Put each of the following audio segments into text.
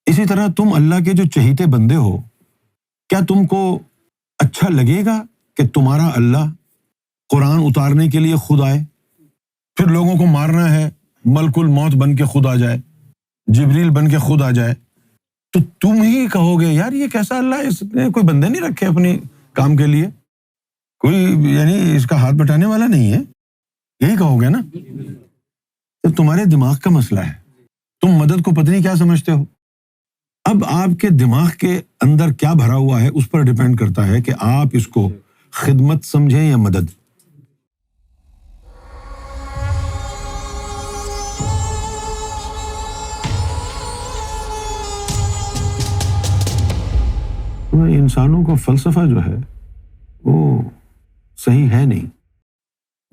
اسی طرح تم اللہ کے جو چہیتے بندے ہو، کیا تم کو اچھا لگے گا کہ تمہارا اللہ قرآن اتارنے کے لیے خود آئے، پھر لوگوں کو مارنا ہے، ملک الموت بن کے خود آ جائے، جبریل بن کے خود آ جائے، تو تم ہی کہو گے یار یہ کیسا اللہ ہے، اس نے کوئی بندے نہیں رکھے اپنے کام کے لیے، کوئی یعنی اس کا ہاتھ بٹانے والا نہیں ہے، یہی کہو گے نا؟ تو تمہارے دماغ کا مسئلہ ہے، تم مدد کو پتہ نہیں کیا سمجھتے ہو۔ اب آپ کے دماغ کے اندر کیا بھرا ہوا ہے اس پر ڈیپینڈ کرتا ہے کہ آپ اس کو خدمت سمجھیں یا مدد۔ انسانوں کا فلسفہ جو ہے وہ صحیح ہے نہیں،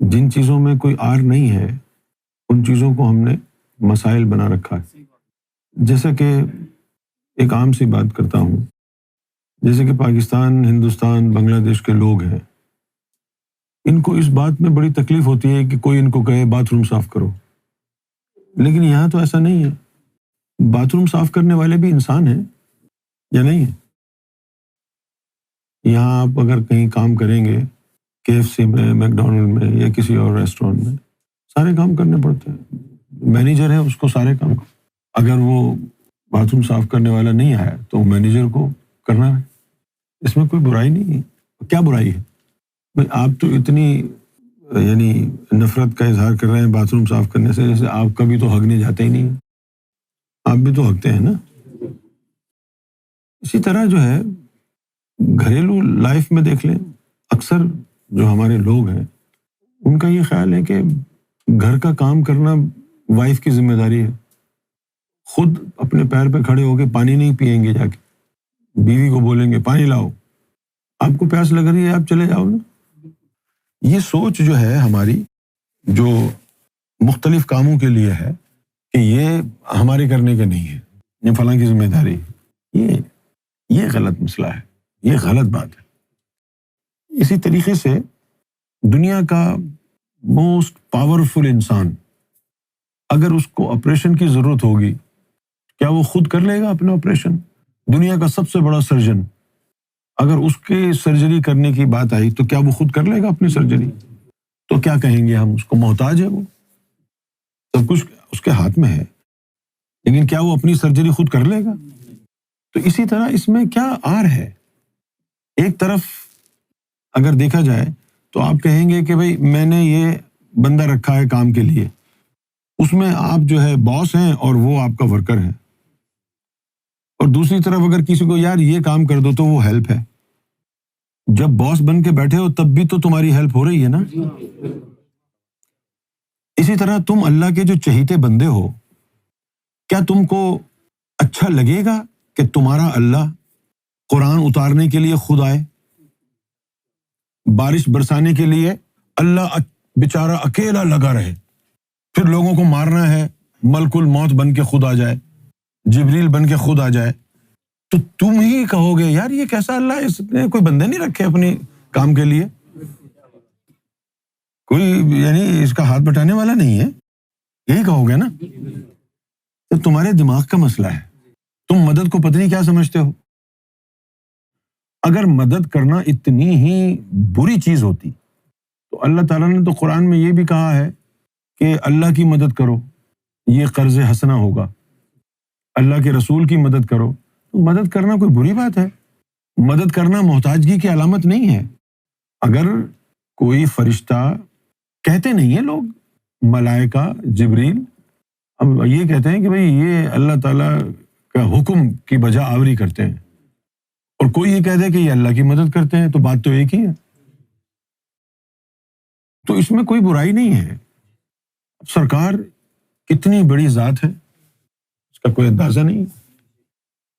جن چیزوں میں کوئی آر نہیں ہے ان چیزوں کو ہم نے مسائل بنا رکھا ہے۔ جیسا کہ ایک عام سی بات کرتا ہوں، جیسے کہ پاکستان، ہندوستان، بنگلہ دیش کے لوگ ہیں، ان کو اس بات میں بڑی تکلیف ہوتی ہے کہ کوئی ان کو کہے باتھ روم صاف کرو، لیکن یہاں تو ایسا نہیں ہے، باتھ روم صاف کرنے والے بھی انسان ہیں یا نہیں ہیں؟ یہاں آپ اگر کہیں کام کریں گے، KFC میں، میک ڈونلڈ میں یا کسی اور ریسٹورینٹ میں، سارے کام کرنے پڑتے ہیں، مینیجر ہے اس کو سارے کام، اگر وہ باتھ روم صاف کرنے والا نہیں آیا تو مینیجر کو کرنا ہے، اس میں کوئی برائی نہیں ہے۔ کیا برائی ہے بھائی؟ آپ تو اتنی یعنی نفرت کا اظہار کر رہے ہیں باتھ روم صاف کرنے سے، جیسے آپ کبھی تو ہگنے جاتے ہی نہیں ہیں، آپ بھی تو ہگتے ہیں نا۔ اسی طرح جو ہے گھریلو لائف میں دیکھ لیں، اکثر جو ہمارے لوگ ہیں ان کا یہ خیال ہے کہ گھر کا کام کرنا وائف کی ذمہ داری ہے، خود اپنے پیر پہ کھڑے ہو کے پانی نہیں پئیں گے، جا کے بیوی کو بولیں گے پانی لاؤ، آپ کو پیاس لگ رہی ہے آپ چلے جاؤ نا۔ یہ سوچ جو ہے ہماری، جو مختلف کاموں کے لیے ہے کہ یہ ہمارے کرنے کے نہیں ہے، یہ فلاں کی ذمہ داری ہے، یہ غلط مسئلہ ہے، یہ غلط بات ہے۔ اسی طریقے سے دنیا کا موسٹ پاورفل انسان، اگر اس کو آپریشن کی ضرورت ہوگی کیا وہ خود کر لے گا اپنا آپریشن؟ دنیا کا سب سے بڑا سرجن، اگر اس کے سرجری کرنے کی بات آئی تو کیا وہ خود کر لے گا اپنی سرجری؟ تو کیا کہیں گے ہم اس کو محتاج ہے، وہ سب کچھ اس کے ہاتھ میں ہے، لیکن کیا وہ اپنی سرجری خود کر لے گا؟ تو اسی طرح اس میں کیا آر ہے؟ ایک طرف اگر دیکھا جائے تو آپ کہیں گے کہ بھئی میں نے یہ بندہ رکھا ہے کام کے لیے، اس میں آپ جو ہے باس ہیں اور وہ آپ کا ورکر ہے، اور دوسری طرف اگر کسی کو یار یہ کام کر دو تو وہ ہیلپ ہے، جب باس بن کے بیٹھے ہو تب بھی تو تمہاری ہیلپ ہو رہی ہے نا۔ اسی طرح تم اللہ کے جو چہیتے بندے ہو، کیا تم کو اچھا لگے گا کہ تمہارا اللہ قرآن اتارنے کے لیے خود آئے، بارش برسانے کے لیے اللہ بیچارہ اکیلا لگا رہے، پھر لوگوں کو مارنا ہے، ملک الموت بن کے خود آ جائے، جبریل بن کے خود آ جائے، تو تم ہی کہو گے یار یہ کیسا اللہ ہے، اس نے کوئی بندے نہیں رکھے اپنے کام کے لیے، کوئی یعنی اس کا ہاتھ بٹانے والا نہیں ہے، یہی کہو گے نا؟ تو تمہارے دماغ کا مسئلہ ہے، تم مدد کو پتہ نہیں کیا سمجھتے ہو۔ اگر مدد کرنا اتنی ہی بری چیز ہوتی تو اللہ تعالیٰ نے تو قرآن میں یہ بھی کہا ہے کہ اللہ کی مدد کرو، یہ قرض حسنہ ہوگا، اللہ کے رسول کی مدد کرو۔ مدد کرنا کوئی بری بات ہے؟ مدد کرنا محتاجگی کی علامت نہیں ہے۔ اگر کوئی فرشتہ، کہتے نہیں ہیں لوگ ملائکہ، جبریل، اب یہ کہتے ہیں کہ بھئی یہ اللہ تعالیٰ کا حکم کی بجا آوری کرتے ہیں، اور کوئی یہ کہہ دے کہ یہ اللہ کی مدد کرتے ہیں، تو بات تو ایک ہی ہے، تو اس میں کوئی برائی نہیں ہے۔ سرکار کتنی بڑی ذات ہے اس کا کوئی اندازہ نہیں،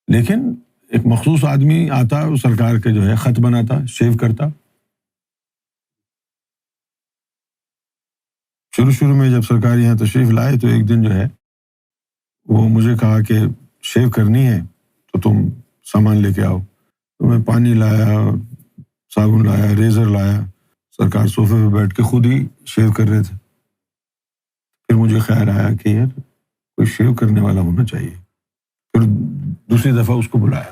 لیکن ایک مخصوص آدمی آتا، وہ سرکار کے جو ہے خط بناتا، شیو کرتا۔ شروع میں جب سرکار یہاں تشریف لائے تو ایک دن جو ہے وہ مجھے کہا کہ شیو کرنی ہے تو تم سامان لے کے آؤ، تو میں پانی لایا، صابن لایا، ریزر لایا، سرکار صوفے پہ بیٹھ کے خود ہی شیو کر رہے تھے۔ پھر مجھے خیال آیا کہ یار کوئی شیو کرنے والا ہونا چاہیے۔ پھر دوسری دفعہ اس کو بلایا.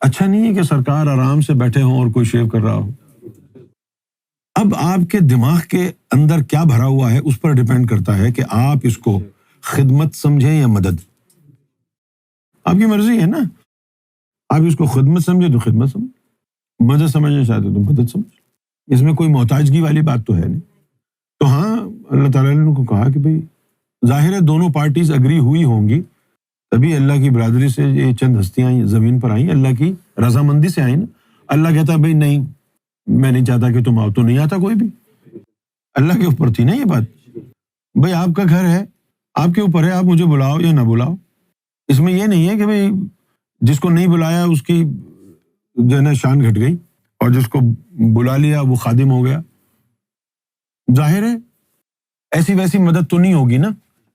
اچھا نہیں ہے کہ سرکار آرام سے بیٹھے ہوں اور کوئی شیو کر رہا ہو. اب آپ کے دماغ کے اندر کیا بھرا ہوا ہے اس پر ڈیپینڈ کرتا ہے کہ آپ اس کو خدمت سمجھیں یا مدد. آپ کی مرضی ہے نا. آپ اس کو خدمت سمجھے تو خدمت سمجھ, مدد سمجھنا چاہتے تو مدد سمجھ. اس میں کوئی محتاجگی والی بات تو ہے نہیں. تو ہاں, اللہ تعالیٰ نے کو کہا کہ بھئی ظاہر ہے دونوں پارٹیز اگری ہوئی ہوں گی, تبھی اللہ کی برادری سے یہ چند ہستیاں زمین پر آئیں, اللہ کی رضامندی سے آئیں نا. اللہ کہتا ہے بھئی نہیں, میں نہیں چاہتا کہ تم آؤ, تو نہیں آتا کوئی بھی. اللہ کے اوپر تھی نا یہ بات. بھئی آپ کا گھر ہے, آپ کے اوپر ہے, آپ مجھے بلاؤ یا نہ بلاؤ. اس میں یہ نہیں ہے کہ بھئی جس کو نہیں بلایا اس کی جو ہے نا شان گھٹ گئی, اور جس کو بلا لیا وہ خادم ہو گیا. ظاہر ہے ایسی ویسی مدد تو نہیں ہوگی نا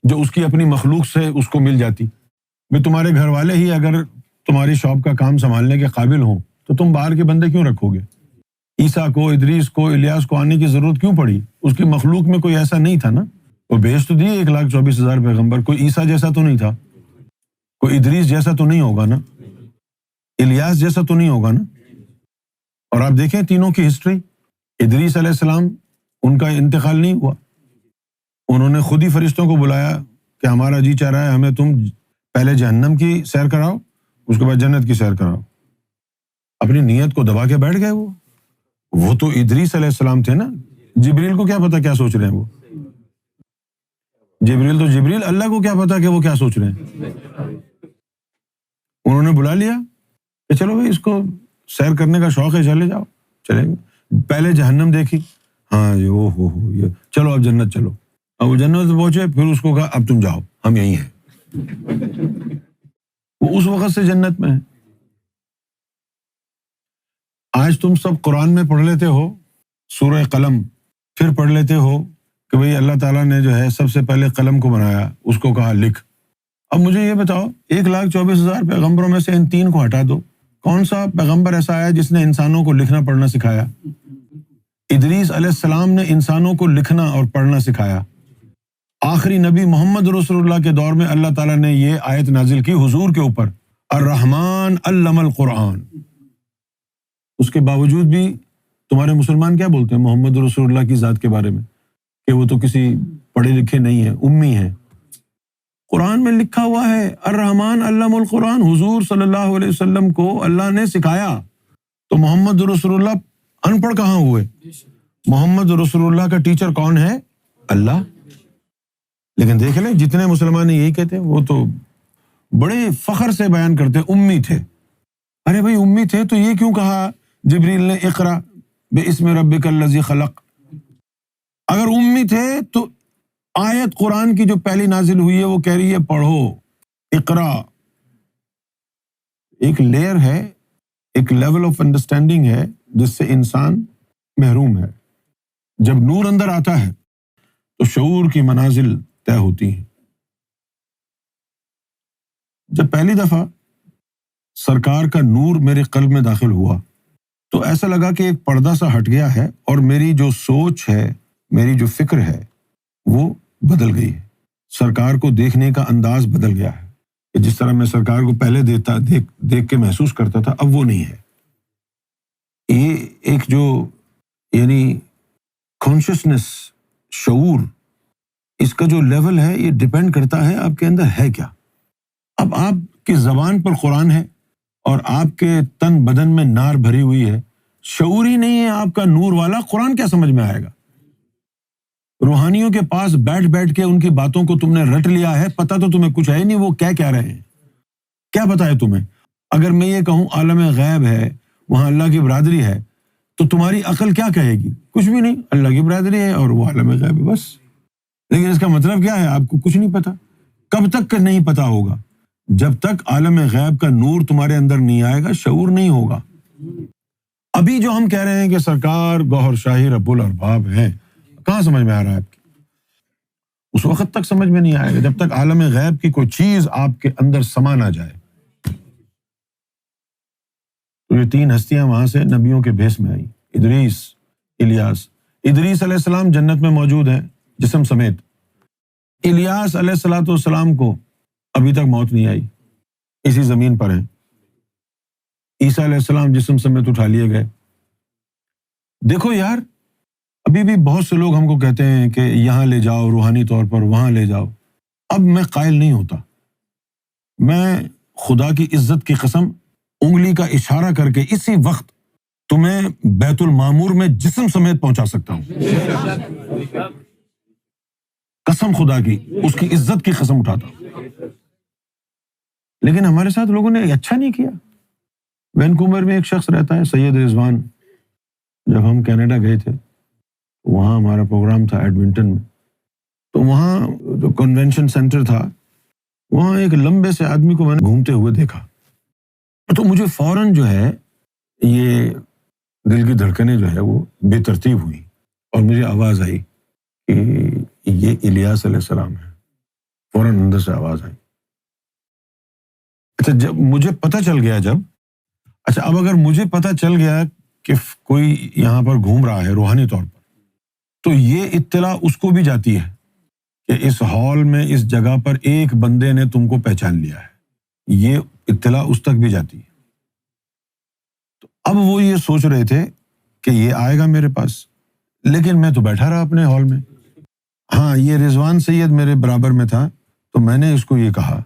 جو اس کی اپنی مخلوق سے اس کو مل جاتی. بھئی تمہارے گھر والے ہی اگر تمہاری شاپ کا کام سنبھالنے کے قابل ہوں تو تم باہر کے بندے کیوں رکھو گے؟ عیسیٰ کو, ادریس کو, الیاس کو آنے کی ضرورت کیوں پڑی؟ اس کی مخلوق میں کوئی ایسا نہیں تھا نا. وہ بھیج تو دیے 1,24,000 پیغمبر, کوئی عیسیٰ جیسا تو نہیں تھا, کوئی ادریس جیسا تو نہیں ہوگا نا, الیاس جیسا تو نہیں ہوگا نا. اور آپ دیکھیں تینوں کی ہسٹری, ادریس علیہ السلام ان کا انتقال نہیں ہوا, انہوں نے خود ہی فرشتوں کو بلایا کہ ہمارا جی چاہ رہا ہے ہمیں تم پہلے جہنم کی سیر کراؤ, اس کے بعد جنت کی سیر کراؤ. اپنی نیت کو دبا کے بیٹھ گئے. وہ تو ادریس علیہ السلام تھے نا. جبریل کو کیا پتا کیا سوچ رہے ہیں وہ, جبریل تو جبریل, اللہ کو کیا پتا کہ وہ کیا سوچ رہے ہیں. انہوں نے بلا لیا کہ چلو بھائی اس کو سیر کرنے کا شوق ہے, چلے جاؤ. چلے گئے, پہلے جہنم دیکھی, ہاں جی او ہو یہ چلو اب جنت چلو. اب وہ جنت پہنچے, پھر اس کو کہا اب تم جاؤ, ہم یہیں ہیں. وہ اس وقت سے جنت میں ہے. آج تم سب قرآن میں پڑھ لیتے ہو سورہ قلم, پھر پڑھ لیتے ہو کہ بھئی اللہ تعالیٰ نے جو ہے سب سے پہلے قلم کو بنایا, اس کو کہا لکھ. اب مجھے یہ بتاؤ 1,24,000 پیغمبروں میں سے ان 3 کو ہٹا دو, کون سا پیغمبر ایسا آیا جس نے انسانوں کو لکھنا پڑھنا سکھایا؟ ادریس علیہ السلام نے انسانوں کو لکھنا اور پڑھنا سکھایا. آخری نبی محمد رسول اللہ کے دور میں اللہ تعالیٰ نے یہ آیت نازل کی حضور کے اوپر, الرحمن علم القرآن. اس کے باوجود بھی تمہارے مسلمان کیا بولتے ہیں محمد رسول اللہ کی ذات کے بارے میں کہ وہ تو کسی پڑھے لکھے نہیں ہیں, امی ہیں. قرآن میں لکھا ہوا ہے الرحمن علم القرآن, حضور صلی اللہ علیہ وسلم کو اللہ نے سکھایا. تو محمد رسول اللہ ان پڑھ کہاں ہوئے؟ محمد رسول اللہ کا ٹیچر کون ہے؟ اللہ. لیکن دیکھ لیں جتنے مسلمان یہی کہتے ہیں, وہ تو بڑے فخر سے بیان کرتے امی تھے. ارے بھائی امی تھے تو یہ کیوں کہا جبریل نے اقرا باسم ربک الذی خلق؟ اگر امی تھے تو آیت قرآن کی جو پہلی نازل ہوئی ہے وہ کہہ رہی ہے پڑھو, اقرا. ایک لیئر ہے, ایک لیول آف انڈرسٹینڈنگ ہے جس سے انسان محروم ہے. جب نور اندر آتا ہے تو شعور کی منازل طے ہوتی ہیں. جب پہلی دفعہ سرکار کا نور میرے قلب میں داخل ہوا تو ایسا لگا کہ ایک پردہ سا ہٹ گیا ہے اور میری جو سوچ ہے, میری جو فکر ہے وہ بدل گئی ہے. سرکار کو دیکھنے کا انداز بدل گیا ہے کہ جس طرح میں سرکار کو پہلے دیکھ کے محسوس کرتا تھا اب وہ نہیں ہے. یہ ایک جو یعنی کانشیسنس, شعور, اس کا جو لیول ہے یہ ڈیپینڈ کرتا ہے آپ کے اندر ہے کیا. اب آپ کی زبان پر قرآن ہے اور آپ کے تن بدن میں نار بھری ہوئی ہے, شعور ہی نہیں ہے آپ کا نور والا, قرآن کیا سمجھ میں آئے گا؟ روحانیوں کے پاس بیٹھ کے ان کی باتوں کو تم نے رٹ لیا ہے, پتہ تو تمہیں کچھ ہے نہیں وہ کیا رہے ہیں, کیا پتہ ہے تمہیں؟ اگر میں یہ کہوں عالم غیب ہے, وہاں اللہ کی برادری ہے, تو تمہاری عقل کیا کہے گی؟ کچھ بھی نہیں, اللہ کی برادری ہے اور وہ عالم غیب ہے بس. لیکن اس کا مطلب کیا ہے؟ آپ کو کچھ نہیں پتا. کب تک نہیں پتا ہوگا؟ جب تک عالم غیب کا نور تمہارے اندر نہیں آئے گا, شعور نہیں ہوگا. ابھی جو ہم کہہ رہے ہیں کہ سرکار گوہر شاہی رب الارباب ہیں, کہاں سمجھ میں آ رہا ہے آپ کی؟ اس وقت تک سمجھ میں نہیں آئے گا جب تک عالم غیب کی کوئی چیز آپ کے اندر سما نہ جائے. تو یہ 3 ہستیاں وہاں سے نبیوں کے بھیس میں آئیں, ادریس, الیاس. ادریس علیہ السلام جنت میں موجود ہیں جسم سمیت. الیاس علیہ السلام کو ابھی تک موت نہیں آئی. اسی زمین پر ہیں. عیسیٰ علیہ السلام جسم سمیت اٹھا لیے گئے. دیکھو یار، ابھی بھی بہت سے لوگ ہم کو کہتے ہیں کہ یہاں لے جاؤ روحانی طور پر، وہاں لے جاؤ. اب میں قائل نہیں ہوتا. میں خدا کی عزت کی قسم انگلی کا اشارہ کر کے اسی وقت تمہیں بیت المعمور میں جسم سمیت پہنچا سکتا ہوں. قسم خدا کی، اس کی عزت کی قسم اٹھاتا ہوں. لیکن ہمارے ساتھ لوگوں نے اچھا نہیں کیا. وینکوور میں ایک شخص رہتا ہے سید رضوان. جب ہم کینیڈا گئے تھے، وہاں ہمارا پروگرام تھا ایڈمنٹن میں، تو وہاں جو کنونشن سینٹر تھا، وہاں ایک لمبے سے آدمی کو میں نے گھومتے ہوئے دیکھا. تو مجھے فوراً جو ہے یہ دل کی دھڑکنیں جو ہے وہ بے ترتیب ہوئی، اور مجھے آواز آئی کہ یہ الیاس علیہ السلام ہے. فوراً اندر سے آواز آئی. اچھا، جب مجھے پتہ چل گیا اب اگر مجھے پتہ چل گیا کہ کوئی یہاں پر گھوم رہا ہے روحانی طور پر، تو یہ اطلاع اس کو بھی جاتی ہے کہ اس ہال میں اس جگہ پر ایک بندے نے تم کو پہچان لیا ہے. یہ اطلاع اس تک بھی جاتی ہے. تو اب وہ یہ سوچ رہے تھے کہ یہ آئے گا میرے پاس، لیکن میں تو بیٹھا رہا اپنے ہال میں. ہاں، یہ رضوان سید میرے برابر میں تھا، تو میں نے اس کو یہ کہا.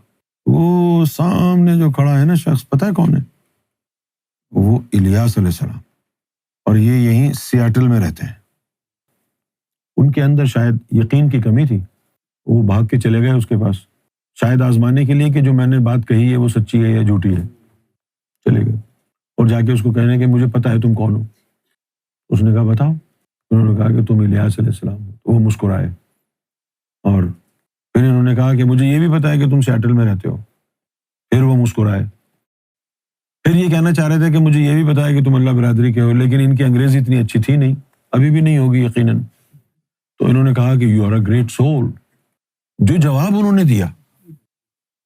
وہ سامنے جو کھڑا ہے نا شخص، پتہ ہے کون ہے؟ وہ الیاس علیہ السلام، اور یہ یہیں سیاٹل میں رہتے ہیں. ان کے اندر شاید یقین کی کمی تھی، وہ بھاگ کے چلے گئے اس کے پاس، شاید آزمانے کے لیے کہ جو میں نے بات کہی ہے وہ سچی ہے یا جھوٹی ہے. چلے گئے اور جا کے اس کو کہنے کہ مجھے پتہ ہے تم کون ہو. اس نے کہا بتاؤ. انہوں نے کہا کہ تم الیاس علیہ السلام ہو. تو وہ مسکرائے، اور پھر انہوں نے کہا کہ مجھے یہ بھی پتہ ہے کہ تم سیاٹل میں رہتے ہو. پھر وہ مسکرائے. پھر یہ کہنا چاہ رہے تھے کہ مجھے یہ بھی پتہ ہے کہ تم اللہ برادری کے ہو، لیکن ان کی انگریزی اتنی اچھی تھی نہیں، ابھی بھی نہیں ہوگی یقیناً. تو انہوں نے کہا کہ you are a great soul. جو جواب انہوں نے دیا،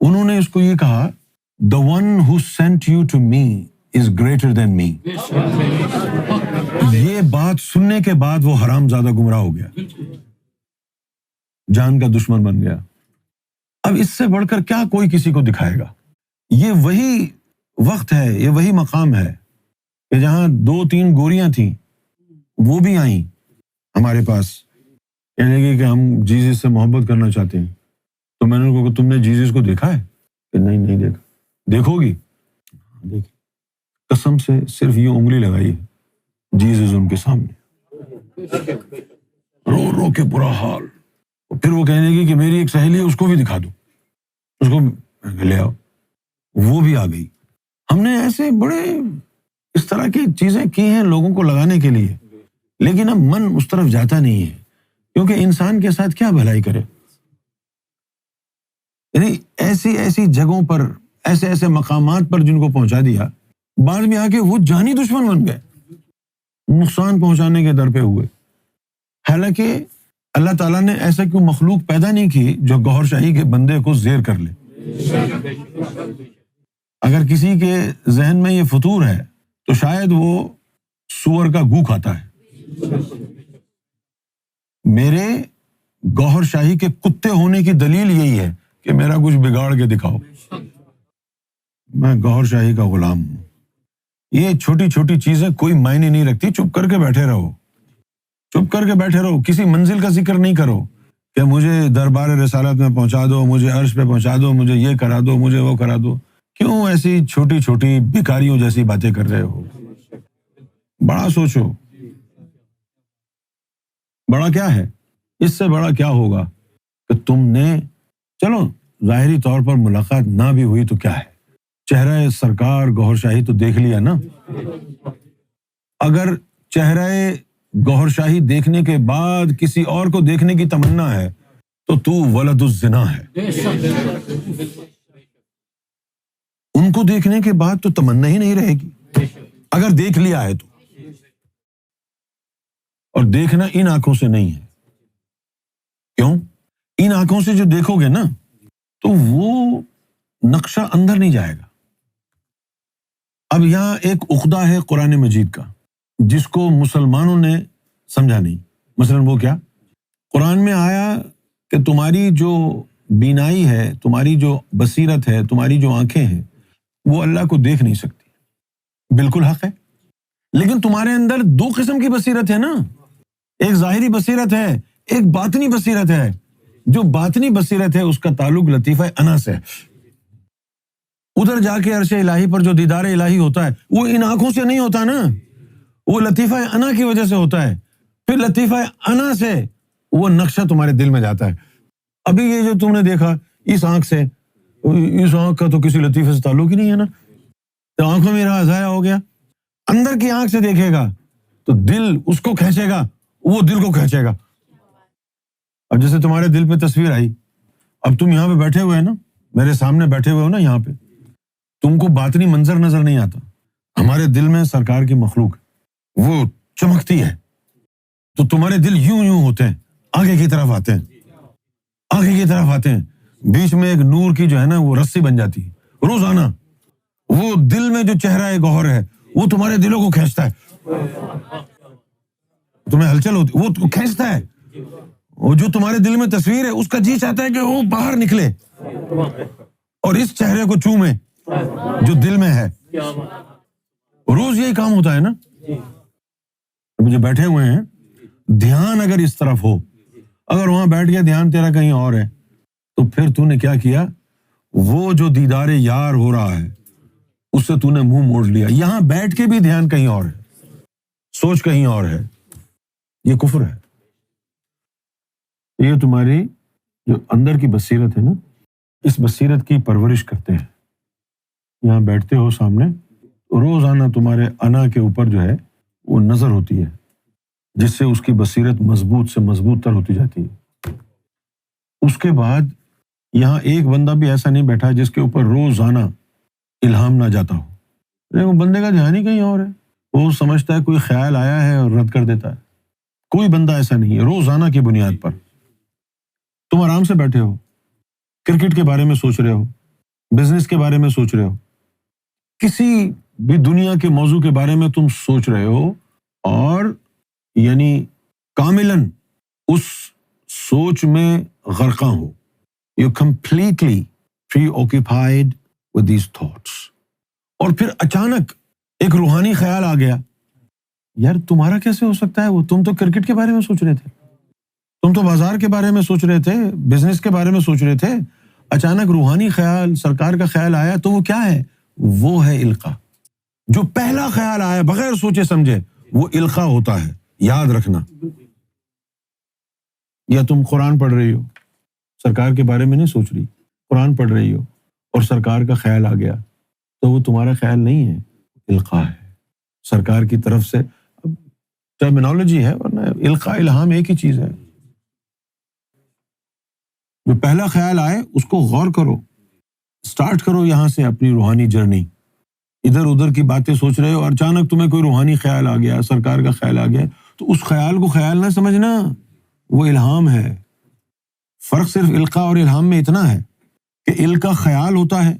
انہوں نے اس کو یہ کہا، the one who sent you to me is greater than me. یہ بات سننے کے بعد وہ حرام زادہ گمراہ ہو گیا، جان کا دشمن بن گیا. اب اس سے بڑھ کر کیا کوئی کسی کو دکھائے گا؟ یہ وہی وقت ہے، یہ وہی مقام ہے کہ جہاں 2-3 گوریاں تھیں، وہ بھی آئیں ہمارے پاس، کہنے لگی کہ ہم جیزس سے محبت کرنا چاہتے ہیں. تو میں نے ان کو کہا تم نے جیزس کو دیکھا ہے؟ کہ نہیں دیکھا. دیکھو گی؟ دیکھ. قسم سے صرف یہ انگلی لگائی ہے، جیزس ان کے سامنے، رو رو کے برا حال. پھر وہ کہنے لگی کہ میری ایک سہیلی ہے، اس کو بھی دکھا دو، اس کو لے آؤ. وہ بھی آ گئی. ہم نے ایسے بڑے اس طرح کی چیزیں کی ہیں لوگوں کو لگانے کے لیے، لیکن اب من اس طرف جاتا نہیں ہے، کیونکہ انسان کے ساتھ کیا بھلائی کرے. یعنی ایسی جگہوں پر، ایسے مقامات پر جن کو پہنچا دیا، بعد میں آ کے وہ جانی دشمن بن گئے، نقصان پہنچانے کے در پہ ہوئے. حالانکہ اللہ تعالیٰ نے ایسا کیوں مخلوق پیدا نہیں کی جو گوہر شاہی کے بندے کو زیر کر لے. اگر کسی کے ذہن میں یہ فطور ہے تو شاید وہ سور کا گو کھاتا ہے. میرے گوہر شاہی کے کتے ہونے کی دلیل یہی ہے کہ میرا کچھ بگاڑ کے دکھاؤ. میں گوہر شاہی کا غلام ہوں. یہ چھوٹی چھوٹی چیزیں کوئی معنی نہیں رکھتی. چپ کر کے بیٹھے رہو، چپ کر کے بیٹھے رہو. کسی منزل کا ذکر نہیں کرو کہ مجھے دربار رسالت میں پہنچا دو، مجھے عرش پہ پہنچا دو، مجھے یہ کرا دو، مجھے وہ کرا دو. کیوں ایسی چھوٹی چھوٹی بھکاریوں جیسی باتیں کر رہے ہو؟ بڑا سوچو. بڑا کیا ہے؟ اس سے بڑا کیا ہوگا کہ تم نے، چلو ظاہری طور پر ملاقات نہ بھی ہوئی تو کیا ہے، چہرہ سرکار گوہر شاہی تو دیکھ لیا نا. اگر چہرہ گوہر شاہی دیکھنے کے بعد کسی اور کو دیکھنے کی تمنا ہے تو ولد الزنا ہے. ان کو دیکھنے کے بعد تو تمنا ہی نہیں رہے گی اگر دیکھ لیا ہے تو. اور دیکھنا ان آنکھوں سے نہیں ہے. کیوں؟ ان آنکھوں سے جو دیکھو گے نا تو وہ نقشہ اندر نہیں جائے گا. اب یہاں ایک عقدہ ہے قرآن مجید کا جس کو مسلمانوں نے سمجھا نہیں. مثلا وہ کیا؟ قرآن میں آیا کہ تمہاری جو بینائی ہے، تمہاری جو بصیرت ہے، تمہاری جو آنکھیں ہیں، وہ اللہ کو دیکھ نہیں سکتی، بالکل حق ہے، لیکن تمہارے اندر دو قسم کی بصیرت ہے نا، ایک ظاہری بصیرت ہے، ایک باطنی بصیرت ہے. جو باطنی بصیرت ہے اس کا تعلق لطیفہ انا سے ہے. ادھر جا کے عرش الہی پر جو دیدار الہی ہوتا ہے وہ ان آنکھوں سے نہیں ہوتا نا، وہ لطیفہ انا کی وجہ سے ہوتا ہے. پھر لطیفہ انا سے وہ نقشہ تمہارے دل میں جاتا ہے. ابھی یہ جو تم نے دیکھا اس آنکھ سے، اس آنکھ کا تو کسی لطیفے سے تعلق ہی نہیں ہے نا، تو آنکھوں میں رہا ضائع ہو گیا. اندر کی آنکھ سے دیکھے گا تو دل اس کو کھینچے گا، وہ دل کو کھینچے گا. اب جیسے تمہارے دل پہ تصویر آئی، اب تم یہاں پہ بیٹھے ہوئے ہیں نا، میرے سامنے بیٹھے ہوئے ہو نا یہاں پہ، تم کو باطنی منظر نظر نہیں آتا. ہمارے دل میں سرکار کی مخلوق وہ چمکتی ہے، تو تمہارے دل یوں یوں ہوتے ہیں، آگے کی طرف آتے ہیں، آگے کی طرف آتے ہیں. بیچ میں ایک نور کی جو ہے نا وہ رسی بن جاتی ہے. روزانہ وہ دل میں جو چہرہ گوہر ہے وہ تمہارے دلوں کو کھینچتا ہے، تمہیں ہلچل ہوتی، وہ کھینچتا ہے. وہ جو تمہارے دل میں تصویر ہے اس کا جی چاہتا ہے کہ وہ باہر نکلے اور اس چہرے کو چومے جو دل میں ہے. روز یہی کام ہوتا ہے نا. اب جو بیٹھے ہوئے ہیں، دھیان اگر اس طرف ہو، اگر وہاں بیٹھ گیا دھیان تیرا کہیں اور ہے، تو پھر تو نے کیا کیا، وہ جو دیدار یار ہو رہا ہے اس سے تو نے منہ موڑ لیا. یہاں بیٹھ کے بھی دھیان کہیں اور ہے، سوچ کہیں اور ہے. یہ کفر ہے. یہ تمہاری جو اندر کی بصیرت ہے نا، اس بصیرت کی پرورش کرتے ہیں. یہاں بیٹھتے ہو سامنے، روزانہ تمہارے انا کے اوپر جو ہے وہ نظر ہوتی ہے، جس سے اس کی بصیرت مضبوط سے مضبوط تر ہوتی جاتی ہے. اس کے بعد یہاں ایک بندہ بھی ایسا نہیں بیٹھا جس کے اوپر روزانہ الہام نہ جاتا ہو. لیکن وہ بندے کا دھیان ہی کہیں اور ہے، وہ سمجھتا ہے کوئی خیال آیا ہے اور رد کر دیتا ہے. کوئی بندہ ایسا نہیں ہے. روزانہ کی بنیاد پر تم آرام سے بیٹھے ہو، کرکٹ کے بارے میں سوچ رہے ہو، بزنس کے بارے میں سوچ رہے ہو، کسی بھی دنیا کے موضوع کے بارے میں تم سوچ رہے ہو، اور یعنی کاملاً اس سوچ میں غرقہ ہو. You completely preoccupied with these thoughts. اور پھر اچانک ایک روحانی خیال آ گیا. یار تمہارا کیسے ہو سکتا ہے وہ، تم تو کرکٹ کے بارے میں سوچ رہے تھے، تم تو بازار کے بارے میں سوچ رہے تھے، بزنس کے بارے میں سوچ رہے تھے، اچانک روحانی خیال، سرکار کا خیال آیا، تو وہ کیا ہے؟ وہ ہے القاء. جو پہلا خیال آیا بغیر سوچے سمجھے وہ القاء ہوتا ہے. یاد رکھنا. یا تم قرآن پڑھ رہی ہو، سرکار کے بارے میں نہیں سوچ رہی، قرآن پڑھ رہی ہو اور سرکار کا خیال آ گیا، تو وہ تمہارا خیال نہیں ہے، القاء ہے سرکار کی طرف سے. ٹرمینالوجی ہے، ورنہ القاء الہام ایک ہی چیز ہے. جو پہلا خیال آئے اس کو غور کرو، سٹارٹ کرو یہاں سے اپنی روحانی جرنی. ادھر ادھر کی باتیں سوچ رہے ہو اور اچانک تمہیں کوئی روحانی خیال آ گیا، سرکار کا خیال آ گیا، تو اس خیال کو خیال نہ سمجھنا، وہ الہام ہے. فرق صرف القاء اور الہام میں اتنا ہے کہ القاء خیال ہوتا ہے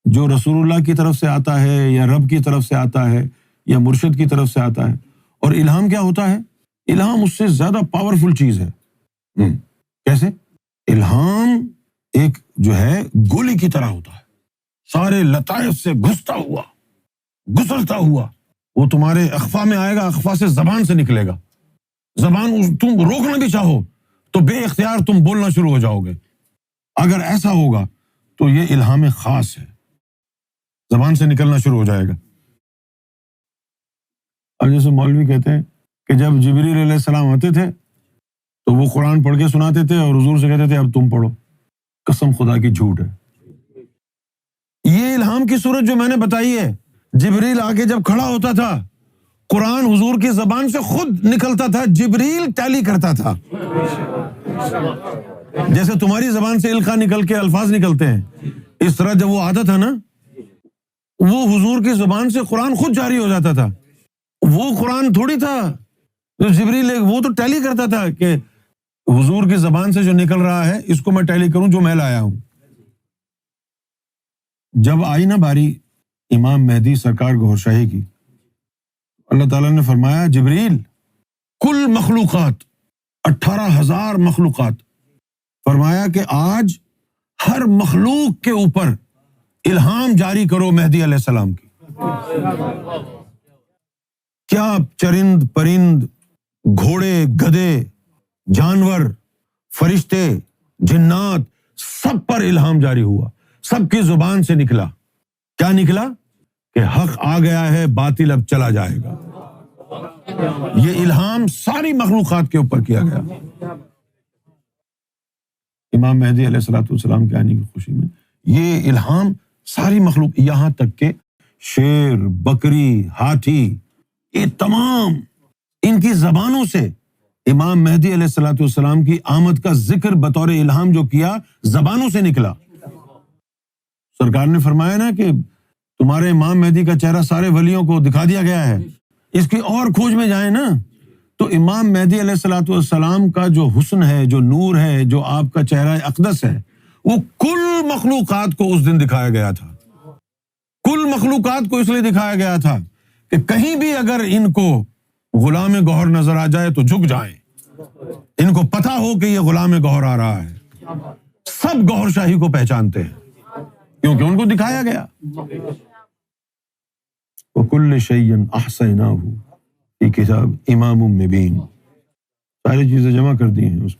جو رسول اللہ کی طرف سے آتا ہے یا رب کی طرف سے آتا ہے یا مرشد کی طرف سے آتا ہے، اور الہام کیا ہوتا ہے؟ الہام اس سے زیادہ پاورفل چیز ہے. کیسے؟ الہام ایک جو ہے گولی کی طرح ہوتا ہے، سارے لطائف سے گھستا ہوا، گزرتا ہوا، وہ تمہارے اخفا میں آئے گا، اخفا سے زبان سے نکلے گا. زبان تم روکنا بھی چاہو تو بے اختیار تم بولنا شروع ہو جاؤ گے. اگر ایسا ہوگا تو یہ الہام خاص ہے، زبان سے نکلنا شروع ہو جائے گا. اور جیسے مولوی کہتے ہیں کہ جب جبریل علیہ السلام آتے تھے تو وہ قرآن پڑھ کے سناتے تھے اور حضور سے کہتے تھے اب تم پڑھو. قسم خدا کی جھوٹ ہے. یہ الہام کی صورت جو میں نے بتائی ہے، جبریل آگے جب کھڑا ہوتا تھا، قرآن حضور کی زبان سے خود نکلتا تھا، جبریل ٹیلی کرتا تھا. جیسے تمہاری زبان سے القاء نکل کے الفاظ نکلتے ہیں، اس طرح جب وہ آتا تھا نا، وہ حضور کی زبان سے قرآن خود جاری ہو جاتا تھا. وہ قرآن تھوڑی تھا جو جبریل، وہ تو ٹیلی کرتا تھا کہ حضور کی زبان سے جو نکل رہا ہے اس کو میں ٹیلی کروں جو میں لایا ہوں. جب آئی نا باری امام مہدی سرکار گوھر شاہی کی، اللہ تعالیٰ نے فرمایا جبریل کل مخلوقات 18,000 مخلوقات، فرمایا کہ آج ہر مخلوق کے اوپر الہام جاری کرو مہدی علیہ السلام کی. کیا چرند پرند، گھوڑے، گدھے، جانور، فرشتے، جنات، سب پر الہام جاری ہوا، سب کی زبان سے نکلا. کیا نکلا؟ کہ حق آ گیا ہے، باطل اب چلا جائے گا. یہ الہام ساری مخلوقات کے اوپر کیا گیا. امام مہدی علیہ الصلوۃ والسلام کے آنے کی خوشی میں یہ الہام ساری مخلوق، یہاں تک کہ شیر، بکری، ہاتھی، یہ تمام ان کی زبانوں سے امام مہدی علیہ الصلوۃ والسلام کی آمد کا ذکر بطور الہام جو کیا، زبانوں سے نکلا. سرکار نے فرمایا نا کہ تمہارے امام مہدی کا چہرہ سارے ولیوں کو دکھا دیا گیا ہے، اس کی اور کھوج میں جائیں نا تو امام مہدی علیہ الصلوۃ والسلام کا جو حسن ہے، جو نور ہے، جو آپ کا چہرہ اقدس ہے، وہ کل مخلوقات کو اس دن دکھایا گیا تھا. کل مخلوقات کو اس لیے دکھایا گیا تھا کہ کہیں بھی اگر ان کو غلام گوہر نظر آ جائے تو جھک جائیں. ان کو پتا ہو کہ یہ غلام گوہر آ رہا ہے. سب گوہر شاہی کو پہچانتے ہیں کیونکہ ان کو دکھایا گیا. وَكُلِّ شَيْءٍ أَحْصَيْنَاهُ فِي كِتَابٍ إِمَامٍ مُّبِينٍ. ساری چیزیں جمع کر دی ہیں اس